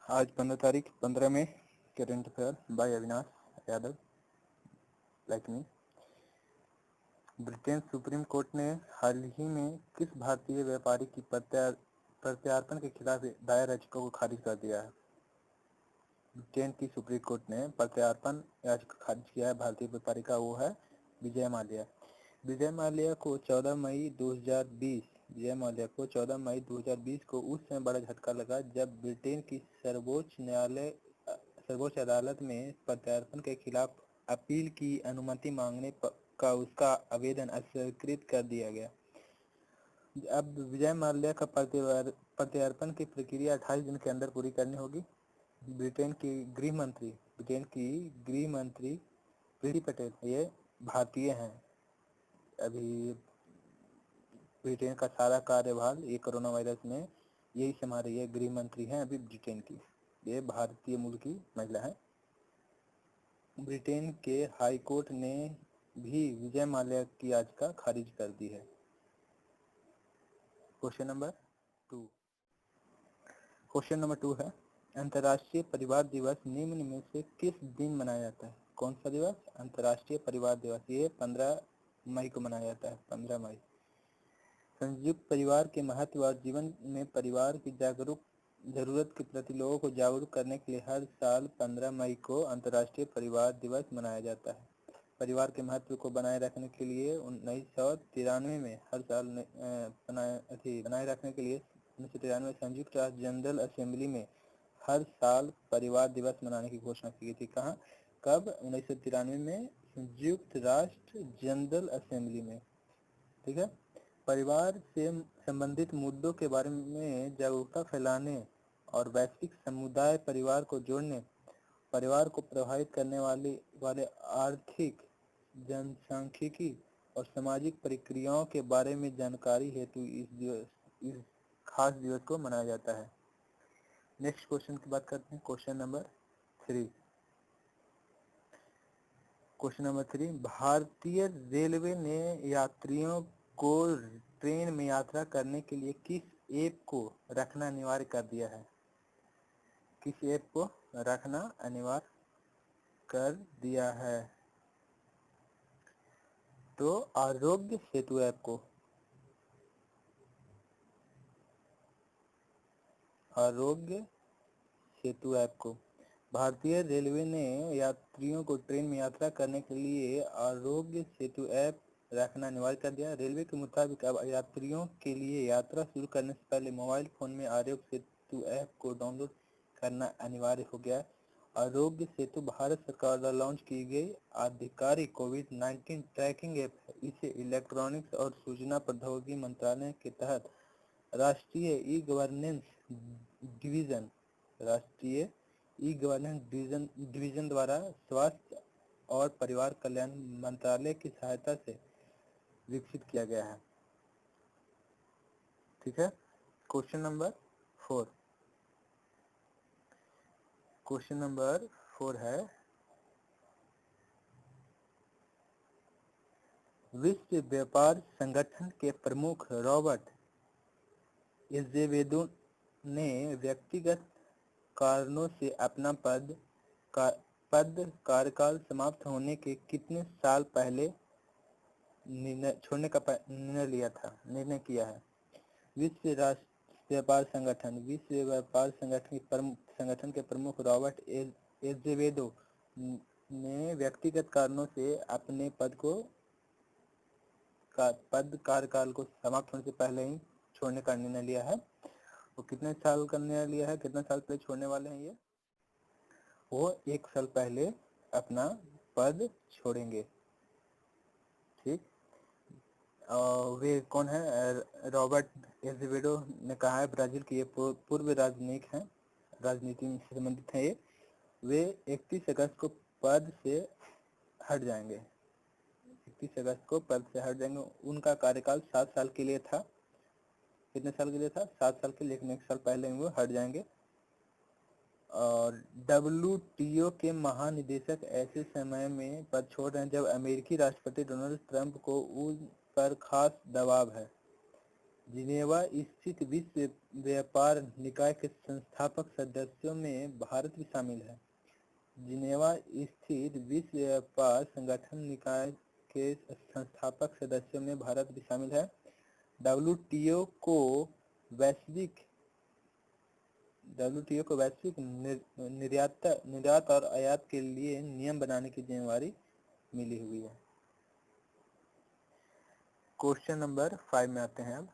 आज 15 मई current affair by Avinash Yadav like me. Britain supreme court ने हाल ही में किस भारतीय व्यापारी की प्रत्यार्पण के खिलाफ दायर याचिका को खारिज कर दिया है? ब्रिटेन की सुप्रीम कोर्ट ने प्रत्यार्पण याचिका खारिज किया है। भारतीय व्यापारी का वो है विजय माल्या। विजय माल्या को 14 मई 2020 को उस समय बड़ा झटका लगा जब ब्रिटेन की सर्वोच्च अदालत में प्रत्यार्पण के खिलाफ अपील की अनुमति मांगने का उसका आवेदन अस्वीकृत कर दिया गया। अब विजय माल्या का प्रत्यार्पण की प्रक्रिया 28 दिन के अंदर पूरी करनी होगी। ब्रिटेन की गृह मंत्री प्रीति पटेल ये भारतीय हैं। अभी ब्रिटेन का सारा कार्यभार ये कोरोना वायरस में यही संभाल रही है। गृह मंत्री हैं अभी ब्रिटेन की, ये भारतीय मूल की महिला है। ब्रिटेन के हाई कोर्ट ने भी विजय माल्या की याचिका खारिज कर दी है। क्वेश्चन नंबर 2 है, अंतर्राष्ट्रीय परिवार दिवस निम्न में से किस दिन मनाया जाता है? कौन सा दिवस? अंतर्राष्ट्रीय परिवार दिवस। ये 15 मई को मनाया जाता है। 15 मई। संयुक्त परिवार के महत्व और जीवन में परिवार की जरूरत के प्रति लोगों को जागरूक करने के लिए हर साल 15 मई को अंतर्राष्ट्रीय परिवार दिवस मनाया जाता है। परिवार के महत्व को बनाए रखने के लिए 1993 में हर साल बनाए रखने के लिए 1993 संयुक्त राष्ट्र जनरल असेंबली में हर साल परिवार दिवस मनाने की घोषणा की गई थी। कहाँ, कब? 1993 में संयुक्त राष्ट्र जनरल असेंबली में। ठीक है। परिवार से संबंधित मुद्दों के बारे में जागरूकता फैलाने और वैश्विक समुदाय परिवार को जोड़ने, परिवार को प्रभावित करने वाले आर्थिक, जनसांख्यिकी और सामाजिक प्रक्रियाओं के बारे में जानकारी हेतु इस खास दिवस को मनाया जाता है। नेक्स्ट क्वेश्चन की बात करते हैं। Question number 3। भारतीय रेलवे ने यात्रियों को ट्रेन में यात्रा करने के लिए किस ऐप को रखना अनिवार्य कर दिया है? किस ऐप को रखना अनिवार्य कर दिया है? तो आरोग्य सेतु ऐप को। आरोग्य सेतु ऐप को भारतीय रेलवे ने यात्रियों को ट्रेन में यात्रा करने के लिए आरोग्य सेतु ऐप रखना अनिवार्य कर दिया। रेलवे के मुताबिक अब यात्रियों के लिए यात्रा शुरू करने से पहले मोबाइल फोन में आरोग्य सेतु ऐप को डाउनलोड करना अनिवार्य हो गया। आरोग्य सेतु भारत सरकार द्वारा लॉन्च की गई आधिकारिक कोविड-19 ट्रैकिंग ऐप है। इसे इलेक्ट्रॉनिक्स और सूचना प्रौद्योगिकी मंत्रालय के तहत राष्ट्रीय ई गवर्नेंस डिवीजन द्वारा स्वास्थ्य और परिवार कल्याण मंत्रालय की सहायता से विकसित किया गया है। ठीक है। क्वेश्चन नंबर 4 है, विश्व व्यापार संगठन के प्रमुख रॉबर्ट एजेवेडो ने व्यक्तिगत कारणों से अपना पद कार्यकाल समाप्त होने के कितने साल पहले छोड़ने का निर्णय किया है? विश्व व्यापार संगठन के प्रमुख रॉबर्ट एजेवेडो ने व्यक्तिगत कारणों से अपने कार्यकाल को समाप्त होने से पहले ही छोड़ने का निर्णय लिया है। वो कितने साल का निर्णय लिया है? कितने साल पहले छोड़ने वाले हैं ये? वो 1 साल पहले अपना पद छोड़ेंगे। ठीक। वे कौन है? रॉबर्ट एजेवेडो ने कहा है, ब्राजील के ये पूर्व राजनयिक हैं, राजनीति से संबंधित है ये। वे 31 अगस्त को पद से हट जाएंगे। 31 अगस्त को पद से हट जाएंगे। उनका कार्यकाल 7 साल के लिए था। कितने साल के लिए था? 7 साल के लिए, लेकिन 1 साल पहले वो हट जाएंगे। और WTO के महानिदेशक ऐसे समय में पद छोड़ रहे हैं जब अमेरिकी राष्ट्रपति डोनाल्ड ट्रंप को उन पर खास दबाव है। जिनेवा स्थित विश्व व्यापार निकाय के संस्थापक सदस्यों में भारत भी शामिल है। जिनेवा स्थित विश्व व्यापार संगठन निकाय के संस्थापक सदस्यों में भारत भी शामिल है। डब्ल्यूटीओ को वैश्विक निर्यात और आयात के लिए नियम बनाने की जिम्मेदारी मिली हुई है। क्वेश्चन नंबर 5 में आते हैं अब।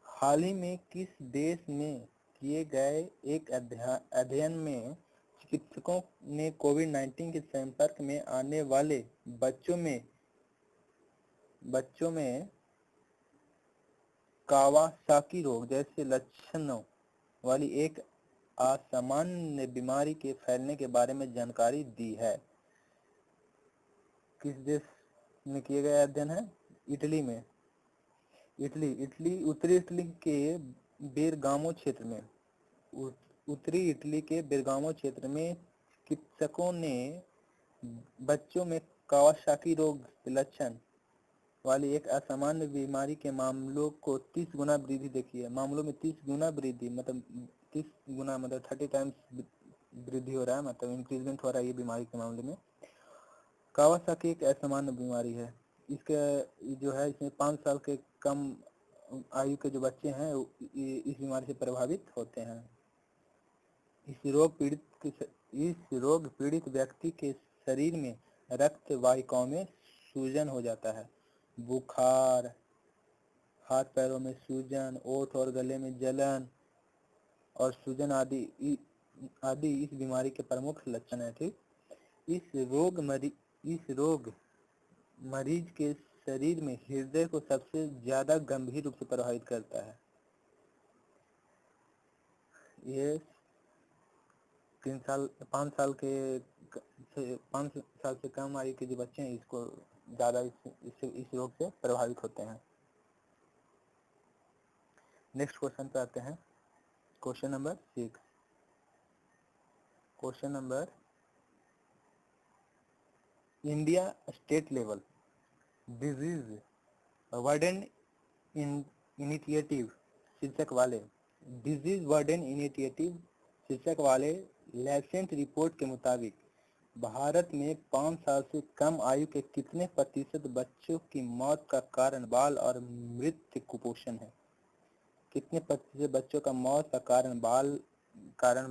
हाल ही में किस देश में किए गए एक अध्ययन में चिकित्सकों ने कोविड-19 के संपर्क में आने वाले बच्चों में कावासाकी रोग जैसे लक्षणों वाली एक असामान्य बीमारी के फैलने के बारे में जानकारी दी है? किस देश में किया गया अध्ययन है? इटली में। उत्तरी इटली के बेरगामो क्षेत्र में चिकित्सकों ने बच्चों में कावासाकी रोग के लक्षण वाली एक असामान्य बीमारी के मामलों को 30 गुना वृद्धि देखी है। मामलों में 30 गुना वृद्धि मतलब 30 गुना मतलब 30 टाइम्स वृद्धि हो रहा है, मतलब इंक्रीजमेंट हो रहा है ये बीमारी के मामले में। कावासाकी एक असामान्य बीमारी है। इसके जो है इसमें 5 साल के कम आयु के जो बच्चे हैं इस बीमारी से प्रभावित होते हैं। इस रोग पीड़ित व्यक्ति के शरीर में रक्त वाहिकाओं में सूजन हो जाता है। बुखार, हाथ पैरों में सूजन, ओठ और गले में जलन और सूजन आदि इस बीमारी के प्रमुख लक्षण हैं। ठीक, इस रोग मरीज के शरीर में हृदय को सबसे ज्यादा गंभीर रूप से प्रभावित करता है। ये 5 साल से कम आयु के जो बच्चे हैं इसको ज्यादा इस रोग से प्रभावित होते हैं। नेक्स्ट क्वेश्चन पे आते हैं। Question number 6। Question number, India state level disease burden initiative शीर्षक वाले लेसेंट रिपोर्ट के मुताबिक भारत में 5 साल से कम आयु के कितने प्रतिशत बच्चों की मौत का कारण बाल और मृत्यु कुपोषण है? कितने प्रतिशत बच्चों का मौत का कारण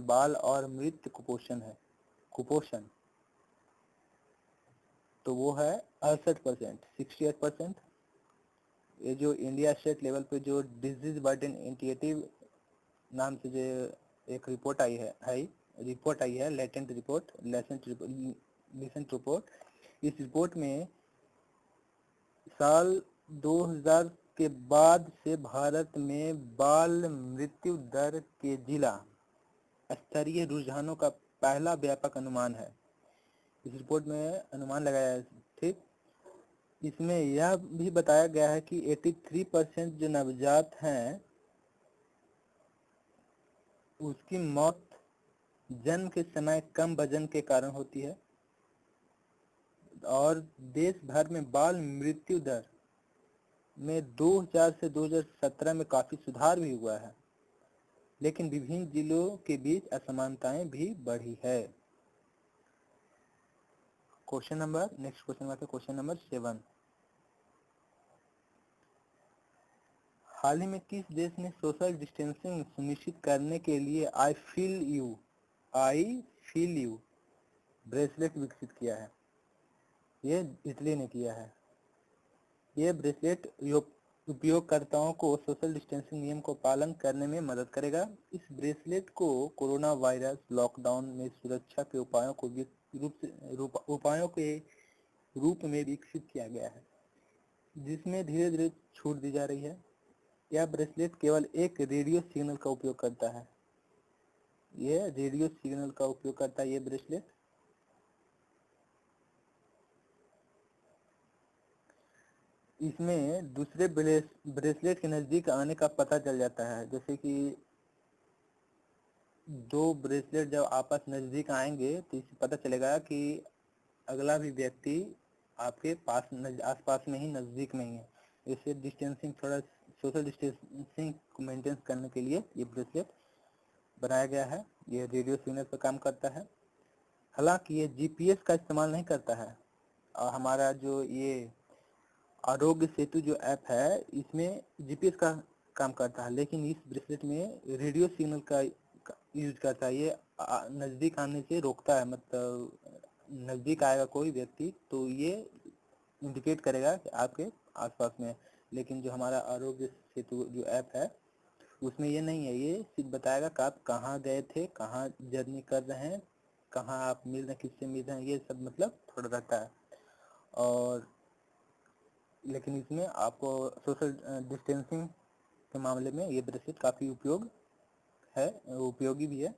बाल और मृत्यु कुपोषण है? कुपोषण तो वो है 68%, 68%। ये जो इंडिया स्टेट लेवल पे जो डिजीज बर्डन इनिशिएटिव नाम से जो एक रिपोर्ट आई है लेसेंट रिपोर्ट। इस रिपोर्ट में साल 2000 के बाद से भारत में बाल मृत्यु दर के जिला स्तरीय रुझानों का पहला व्यापक अनुमान है। इस रिपोर्ट में अनुमान लगाया है। ठीक, इसमें यह भी बताया गया है कि 83% जो नवजात हैं उसकी मौत जन्म के समय कम वजन के कारण होती है और देश भर में बाल मृत्यु दर में 2000 से 2017 में काफी सुधार भी हुआ है, लेकिन विभिन्न जिलों के बीच असमानताएं भी बढ़ी है। नेक्स्ट क्वेश्चन आता है क्वेश्चन नंबर 7। हाल ही में किस देश ने सोशल डिस्टेंसिंग सुनिश्चित करने के लिए आई फील यू ब्रेसलेट विकसित किया है? ये इटली ने किया है। ये ब्रेसलेट उपयोगकर्ताओं को सोशल डिस्टेंसिंग नियम को पालन करने में मदद करेगा। इस ब्रेसलेट को कोरोना वायरस लॉकडाउन में सुरक्षा के उपायों के रूप में विकसित किया गया है, जिसमें धीरे धीरे छूट दी जा रही है। यह ब्रेसलेट केवल एक रेडियो सिग्नल का उपयोग करता है। ये ब्रेसलेट इसमें दूसरे ब्रेसलेट के नजदीक आने का पता चल जाता है। जैसे कि 2 ब्रेसलेट जब आपस नजदीक आएंगे तो इससे पता चलेगा कि अगला भी व्यक्ति आपके पास आसपास में ही नजदीक में ही है। इसे डिस्टेंसिंग, थोड़ा सोशल डिस्टेंसिंग को मेंटेन करने के लिए ये ब्रेसलेट बनाया गया है। ये रेडियो सिग्नल पर काम करता है। हालांकि ये जीपीएस का इस्तेमाल नहीं करता है, और हमारा जो ये आरोग्य सेतु जो ऐप है इसमें जीपीएस का काम करता है, लेकिन इस ब्रेसलेट में रेडियो सिग्नल का यूज करता है। ये नज़दीक आने से रोकता है, मतलब नज़दीक आएगा कोई व्यक्ति तो ये इंडिकेट करेगा कि आपके आसपास में। लेकिन जो हमारा आरोग्य सेतु जो ऐप है उसमें ये नहीं है, ये सिर्फ बताएगा कि आप कहाँ गए थे, कहाँ जर्नी कर रहे हैं, कहाँ आप मिल रहे हैं, किससे मिल रहे हैं, ये सब मतलब थोड़ा रहता है। और लेकिन इसमें आपको सोशल डिस्टेंसिंग के मामले में ये ब्रेसलेट काफ़ी उपयोगी भी है।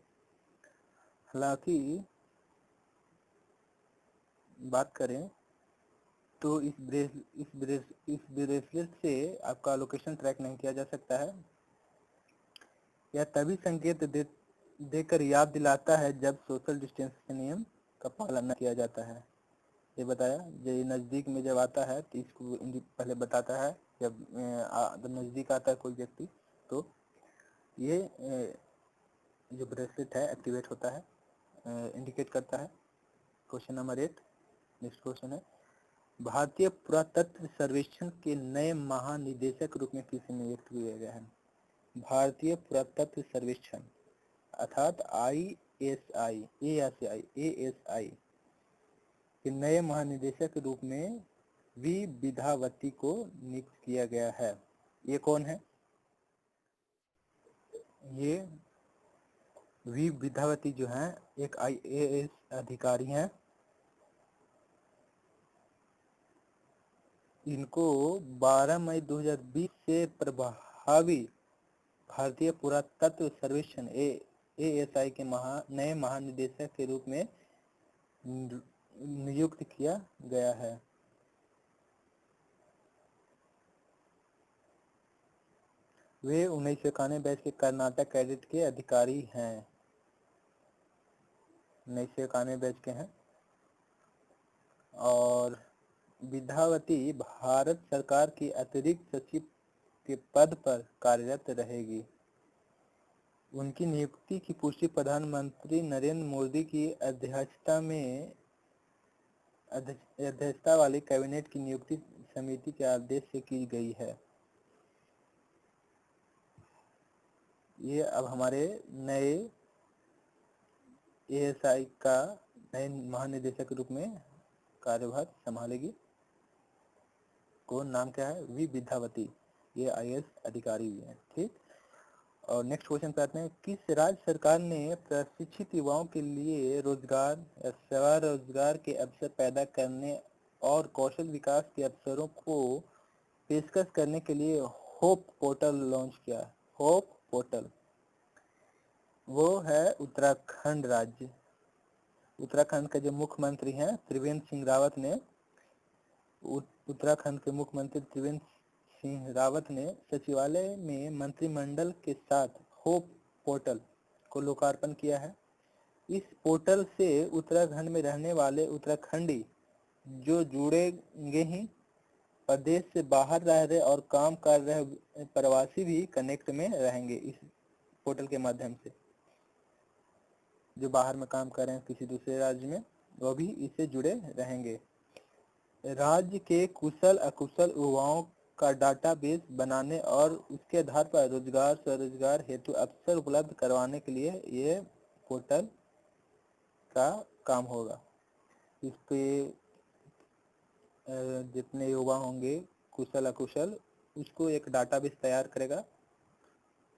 हालांकि बात करें तो इस ब्रेसलेट से आपका लोकेशन ट्रैक नहीं किया जा सकता है। यह तभी संकेत देकर याद दिलाता है जब सोशल डिस्टेंस के नियम का पालन न किया जाता है। ये बताया, जो नज़दीक में जब आता है तो इसको पहले बताता है, जब नज़दीक आता है कोई व्यक्ति तो ये जो ब्रेसलेट है एक्टिवेट होता है, इंडिकेट करता है। क्वेश्चन नंबर 8, नेक्स्ट क्वेश्चन है, भारतीय पुरातत्व सर्वेक्षण के नए महानिदेशक के रूप में किसे नियुक्त किया गया है? भारतीय पुरातत्व सर्वेक्षण अर्थात ASI के नए महानिदेशक के रूप में वी विद्यावती को नियुक्त किया गया है। ये कौन है? ये वी विद्यावती जो है एक IAS अधिकारी हैं। इनको 12 मई 2020 से प्रभावी भारतीय पुरातत्व सर्वेक्षण ASI के नए महानिदेशक के रूप में नियुक्त किया गया है। वे 1991 बैच के कर्नाटक कैडेट के अधिकारी हैं। 1991 बैच के हैं। और विद्यावती भारत सरकार की अतिरिक्त सचिव के पद पर कार्यरत रहेगी। उनकी नियुक्ति की पुष्टि प्रधानमंत्री नरेंद्र मोदी की अध्यक्षता वाली कैबिनेट की नियुक्ति समिति के आदेश से की गई है। ये अब हमारे नए ASI का नए महानिदेशक के रूप में कार्यभार संभालेगी। कौन, नाम क्या है? वी विद्यावती। ये IAS अधिकारी भी हैं। ठीक। और नेक्स्ट क्वेश्चन पे आते हैं, किस राज्य सरकार ने प्रशिक्षित युवाओं के लिए रोजगार या स्वरोजगार के अवसर पैदा करने और कौशल विकास के अवसरों को पेशकश करने के लिए होप पोर्टल लॉन्च किया? होप पोर्टल वो है उत्तराखंड राज्य। उत्तराखंड के जो मुख्यमंत्री हैं त्रिवेंद्र सिंह रावत ने, उत्तराखंड के मुख्यमंत्री त्रिवेंद्र सिंह रावत ने सचिवालय में मंत्रिमंडल के साथ होप पोर्टल को लोकार्पण किया है। इस पोर्टल से उत्तराखंड में रहने वाले उत्तराखंडी जो जुड़ेंगे ही, प्रदेश से बाहर रह रहे और काम कर रहे प्रवासी भी कनेक्ट में रहेंगे। इस पोर्टल के माध्यम से जो बाहर में काम कर रहे हैं किसी दूसरे राज्य में, वो भी इससे जुड़े रहेंगे। राज्य के कुशल अकुशल युवाओं का डाटाबेस बनाने और उसके आधार पर रोजगार स्वरोजगार हेतु अवसर उपलब्ध करवाने के लिए ये पोर्टल का काम होगा। इस पे जितने युवा होंगे कुशल अकुशल, उसको एक डाटाबेस तैयार करेगा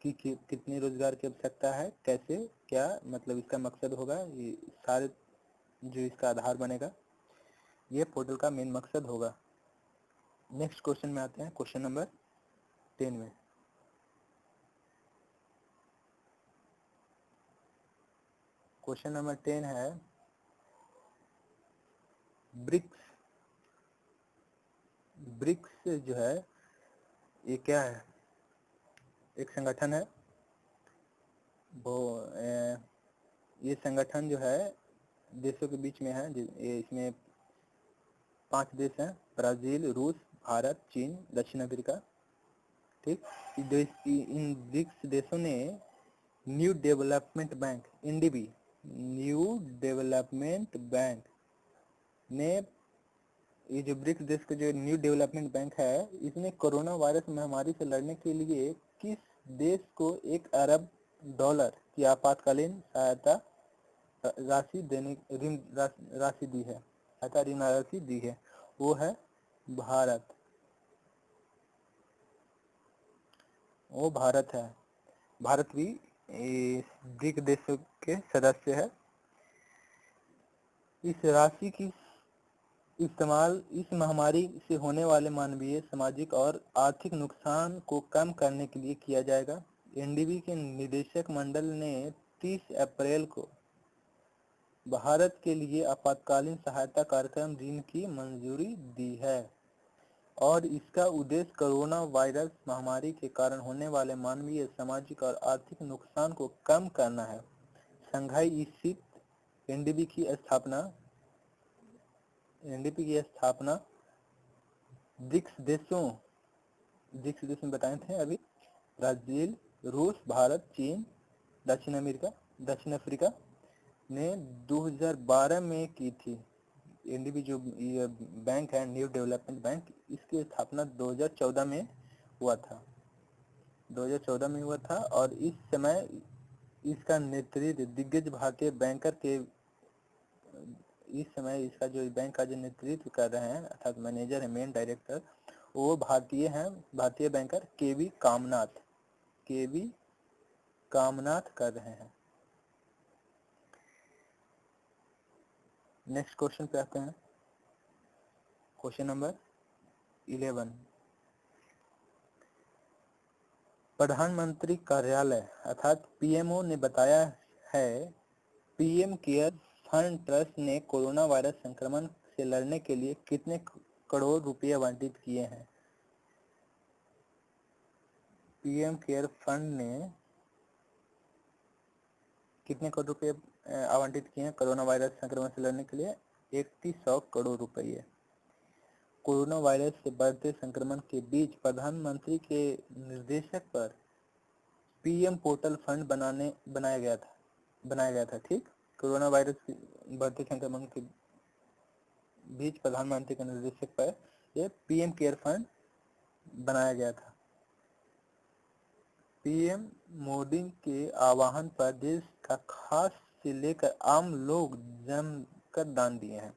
कि कितनी रोजगार की आवश्यकता है, कैसे क्या, मतलब इसका मकसद होगा, ये सारे जो इसका आधार बनेगा, ये पोर्टल का मेन मकसद होगा। नेक्स्ट क्वेश्चन में आते हैं, क्वेश्चन नंबर 10 में। क्वेश्चन नंबर 10 है, ब्रिक्स जो है ये क्या है? एक संगठन है। वो ये संगठन जो है देशों के बीच में है। इसमें 5 देश हैं, ब्राजील, रूस, भारत, चीन, दक्षिण अफ्रीका। ठीक, इन ब्रिक्स देशों ने new development bank NDB, new development bank ने, ये जो ब्रिक्स देश के जो न्यू डेवलपमेंट बैंक है, इसने कोरोना वायरस महामारी से लड़ने के लिए किस देश को $1 अरब की आपातकालीन सहायता राशि देने ऋण राशि दी है, सहायता ऋण राशि दी है? वो है भारत, वो भारत है। भारत भी ब्रिक्स देशों के सदस्य है। इस राशि की इस्तेमाल इस महामारी से होने वाले मानवीय, सामाजिक और आर्थिक नुकसान को कम करने के लिए किया जाएगा। एनडीबी के निदेशक मंडल ने 30 अप्रैल को भारत के लिए आपातकालीन सहायता कार्यक्रम ऋण की मंजूरी दी है और इसका उद्देश्य कोरोना वायरस महामारी के कारण होने वाले मानवीय, सामाजिक और आर्थिक नुकसान को कम करना है। शंघाई स्थित एनडीबी की स्थापना ब्रिक्स देश में बताए थे अभी, ब्राजील, रूस, भारत, चीन, दक्षिण अफ्रीका ने 2012 में की थी। एनडीबी जो ये बैंक है, न्यू डेवलपमेंट बैंक, इसकी स्थापना 2014 में हुआ था। 2014 में हुआ था और इस समय इसका नेतृत्व दिग्गज भारतीय बैंकर के, इस समय इसका जो बैंक का जो नेतृत्व कर रहे हैं अर्थात मैनेजर है, मेन डायरेक्टर, वो भारतीय हैं, भारतीय बैंकर केवी कामनाथ कर रहे हैं। नेक्स्ट क्वेश्चन पे आते हैं, क्वेश्चन नंबर 11। प्रधानमंत्री कार्यालय अर्थात पीएमओ ने बताया है पीएम केयर फंड ट्रस्ट ने कोरोना वायरस संक्रमण से लड़ने के लिए कितने करोड़ रुपए आवंटित किए हैं? पीएम केयर फंड ने कितने करोड़ रुपए आवंटित किए हैं कोरोना वायरस संक्रमण से लड़ने के लिए? 3100 करोड़ रुपए। कोरोना वायरस से बढ़ते संक्रमण के बीच प्रधानमंत्री के निर्देशक पर पीएम पोर्टल फंड बनाया गया था। ठीक, कोरोना वायरस बढ़ते संक्रमण के बीच प्रधानमंत्री के निर्देशक पर ये पीएम केयर फंड बनाया गया था। पीएम मोदी के आह्वान पर देश का खास से लेकर आम लोग जमकर दान दिए हैं।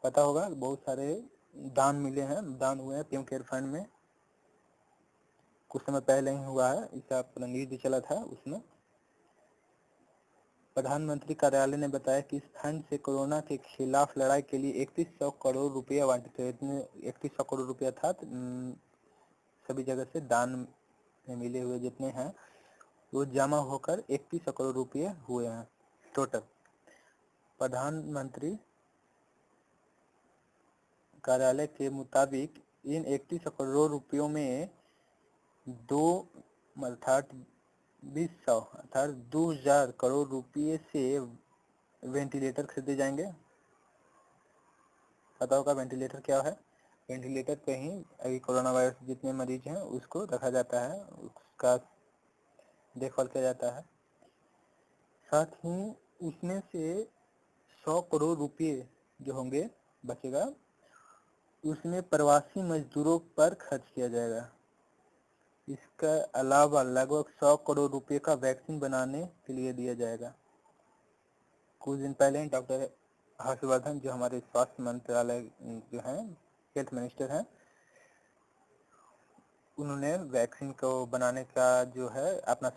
पता होगा बहुत सारे दान हुए हैं पीएम केयर फंड में। कुछ समय पहले ही हुआ है, इसका पूरा न्यूज चला था। उसमें प्रधानमंत्री कार्यालय ने बताया कि इस फंड से कोरोना के खिलाफ लड़ाई के लिए 3100 करोड़ रुपया आवंटित है। इतने 3100 करोड़ रुपया था सभी जगह से दान में मिले हुए जितने हैं वो जमा होकर 3100 करोड़ रुपये हुए हैं टोटल। प्रधानमंत्री कार्यालय के मुताबिक इन 3100 करोड़ रुपयों में 2000 करोड़ रुपये से वेंटिलेटर खरीदे जाएंगे। पता होगा वेंटिलेटर क्या है? वेंटिलेटर पे ही अभी कोरोना वायरस जितने मरीज हैं उसको रखा जाता है, उसका देखभाल किया जाता है। साथ ही उसमें से 100 करोड़ रुपये जो होंगे बचेगा, उसमें प्रवासी मजदूरों पर खर्च किया जाएगा। इसका अलावा लगभग 100 करोड़ रुपए का वैक्सीन बनाने के लिए दिया जाएगा। कुछ दिन पहले डॉक्टर हर्षवर्धन जो हमारे स्वास्थ्य मंत्रालय जो हैं, हेल्थ मिनिस्टर हैं, उन्होंने वैक्सीन को बनाने का जो है अपना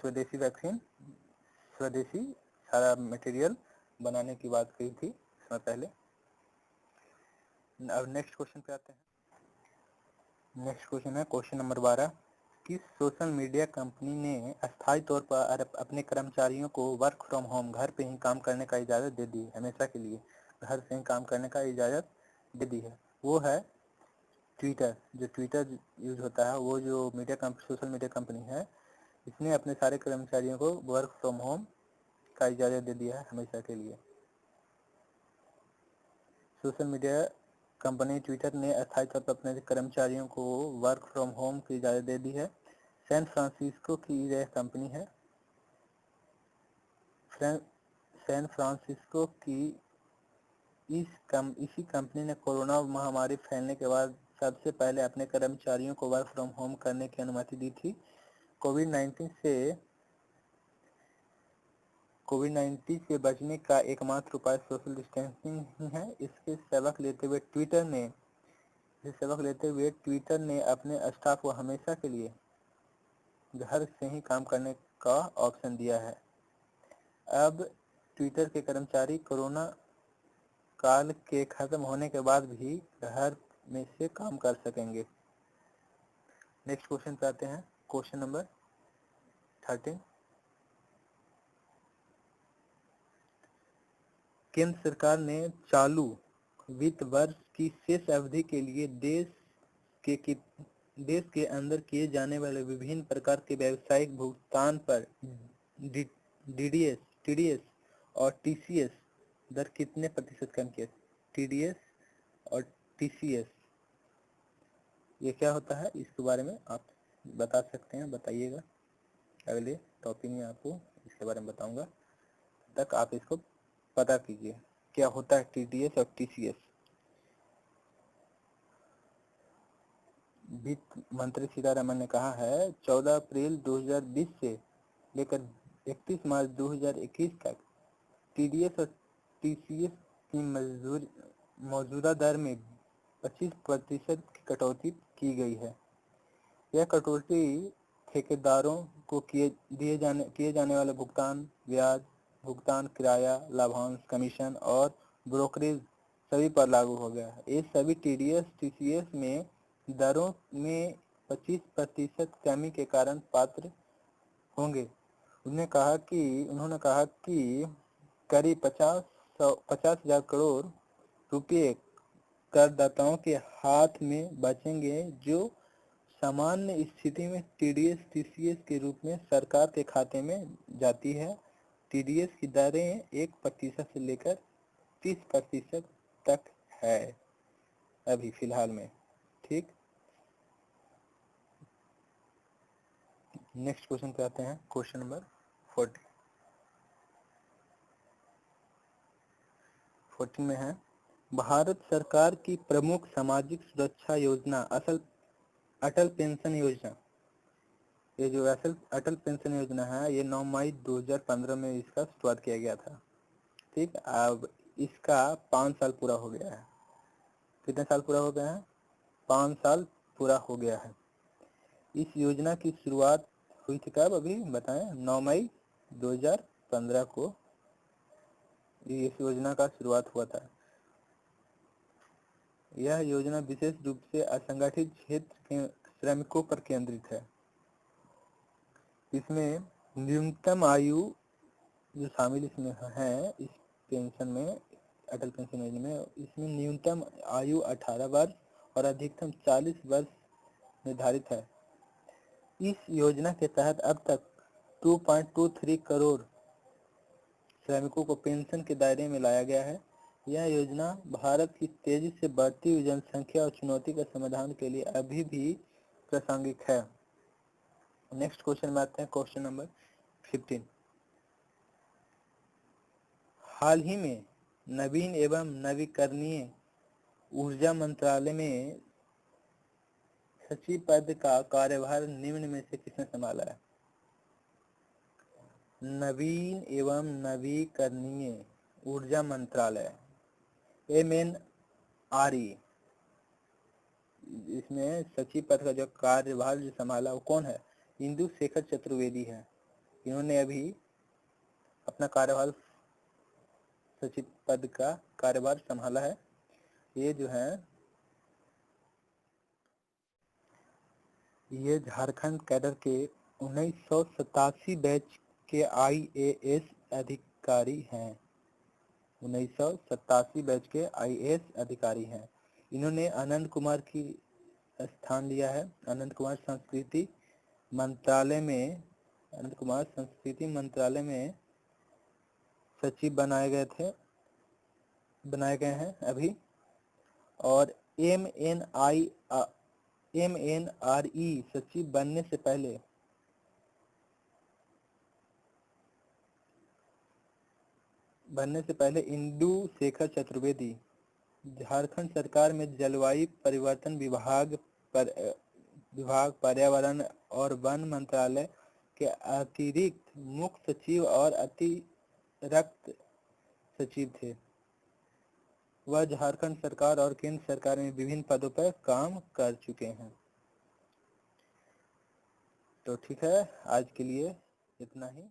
स्वदेशी सारा मटेरियल बनाने की बात कही थी समय पहले। अब नेक्स्ट क्वेश्चन पे आते हैं। नेक्स्ट क्वेश्चन है क्वेश्चन नंबर 12। किस सोशल मीडिया कंपनी ने अस्थायी तौर पर अपने कर्मचारियों को वर्क फ्रॉम होम, घर पे ही काम करने का इजाज़त दे दी है? हमेशा के लिए घर से ही काम करने का इजाज़त दे दी है। वो है ट्विटर। जो ट्विटर यूज होता है, वो जो सोशल मीडिया कंपनी है, इसने अपने सारे कर्मचारियों को वर्क फ्रॉम होम का इजाज़त दे दिया है हमेशा के लिए। सोशल मीडिया कंपनी ट्विटर ने अस्थायी तौर पर अपने कर्मचारियों को वर्क फ्रॉम होम की इजाज़त दे दी है। सैन फ्रांसिस्को की यह कंपनी है। सैन फ्रांसिस्को की इसी कंपनी ने कोरोना महामारी फैलने के बाद सबसे पहले अपने कर्मचारियों को वर्क फ्रॉम होम करने की अनुमति दी थी। कोविड-19 से बचने का एकमात्र उपाय सोशल डिस्टेंसिंग ही है। इससे सबक लेते हुए ट्विटर ने अपने स्टाफ को हमेशा के लिए घर से ही काम करने का ऑप्शन दिया है। अब ट्विटर के कर्मचारी कोरोना काल के खत्म होने के बाद भी घर में से काम कर सकेंगे। नेक्स्ट क्वेश्चन पे आते हैं। Question number 13। केंद्र सरकार ने चालू वित्त वर्ष की शेष अवधि के लिए देश के अंदर किए जाने वाले विभिन्न प्रकार के व्यावसायिक भुगतान पर टीडीएस और टीसीएस दर कितने प्रतिशत कम किया? टीडीएस और टीसीएस ये क्या होता है, इसके बारे में आप बता सकते हैं, बताइएगा। अगले टॉपिक में आपको इसके बारे में बताऊंगा, तब तक आप इसको पता कीजिए क्या होता है टीडीएस और टीसीएस। वित्त मंत्री सीतारमण ने कहा है 14 अप्रैल 2020 से लेकर 31 मार्च 2021 तक टीडीएस और टीसीएस की मौजूदा दर में 25% की कटौती की गई है। यह कटौती ठेकेदारों को किए जाने वाले भुगतान, ब्याज भुगतान, किराया, लाभांश, कमीशन और ब्रोकरेज सभी पर लागू हो गया है। ये सभी टीडीएस टीसीएस में दरों में 25% कमी के कारण पात्र होंगे। उन्होंने कहा कि करीब 50,000 करोड़ रुपए करदाताओं के हाथ में बचेंगे, जो सामान्य स्थिति में टीडीएस टीसीएस के रूप में सरकार के खाते में जाती है। टीडीएस की दरें 1% से लेकर 30% तक है अभी फिलहाल में। ठीक, नेक्स्ट क्वेश्चन पे आते हैं। क्वेश्चन नंबर 14 में है, भारत सरकार की प्रमुख सामाजिक सुरक्षा योजना अटल पेंशन योजना। ये जो अटल पेंशन योजना है, ये 9 मई 2015 में इसका शुरुआत किया गया था। ठीक, अब इसका 5 साल पूरा हो गया है। कितने साल पूरा हो गया है? 5 साल पूरा हो गया है। इस योजना की शुरुआत हुई थी कब, अभी बताएं? 9 मई 2015 को इस योजना का शुरुआत हुआ था। यह योजना विशेष रूप से असंगठित क्षेत्र के श्रमिकों पर केंद्रित है। इसमें न्यूनतम आयु जो शामिल इसमें है, इस पेंशन में, अटल पेंशन योजना में, इसमें न्यूनतम आयु 18 वर्ष और अधिकतम 40 वर्ष निर्धारित है। इस योजना के तहत अब तक 2.23 करोड़ श्रमिकों को पेंशन के दायरे में लाया गया है। यह योजना भारत की तेजी से बढ़ती हुई जनसंख्या और चुनौती के समाधान के लिए अभी भी प्रासंगिक है। नेक्स्ट क्वेश्चन में आते हैं। Question number 15। हाल ही में नवीन एवं नवीकरणीय ऊर्जा मंत्रालय में सचिव पद का कार्यभार निम्न में से किसने संभाला है? नवीन एवं नवीकरणीय ऊर्जा मंत्रालय MNRE, इसमें सचिव पद का जो कार्यभार जो संभाला वो कौन है? इंदु शेखर चतुर्वेदी है। इन्होंने अभी अपना कार्यभार, सचिव पद का कार्यभार संभाला है। ये जो है, ये झारखंड कैडर के 1987 बैच के IAS अधिकारी हैं। 1987 बैच के IAS अधिकारी हैं। इन्होंने आनंद कुमार की स्थान लिया है। आनंद कुमार संस्कृति मंत्रालय में सचिव बनाए गए हैं अभी। और MNRE सचिव बनने से पहले इंदु शेखर चतुर्वेदी झारखंड सरकार में जलवायु परिवर्तन विभाग, पर्यावरण और वन मंत्रालय के अतिरिक्त मुख्य सचिव और अतिरिक्त सचिव थे। वह झारखंड सरकार और केंद्र सरकार में विभिन्न पदों पर काम कर चुके हैं। तो ठीक है, आज के लिए इतना ही।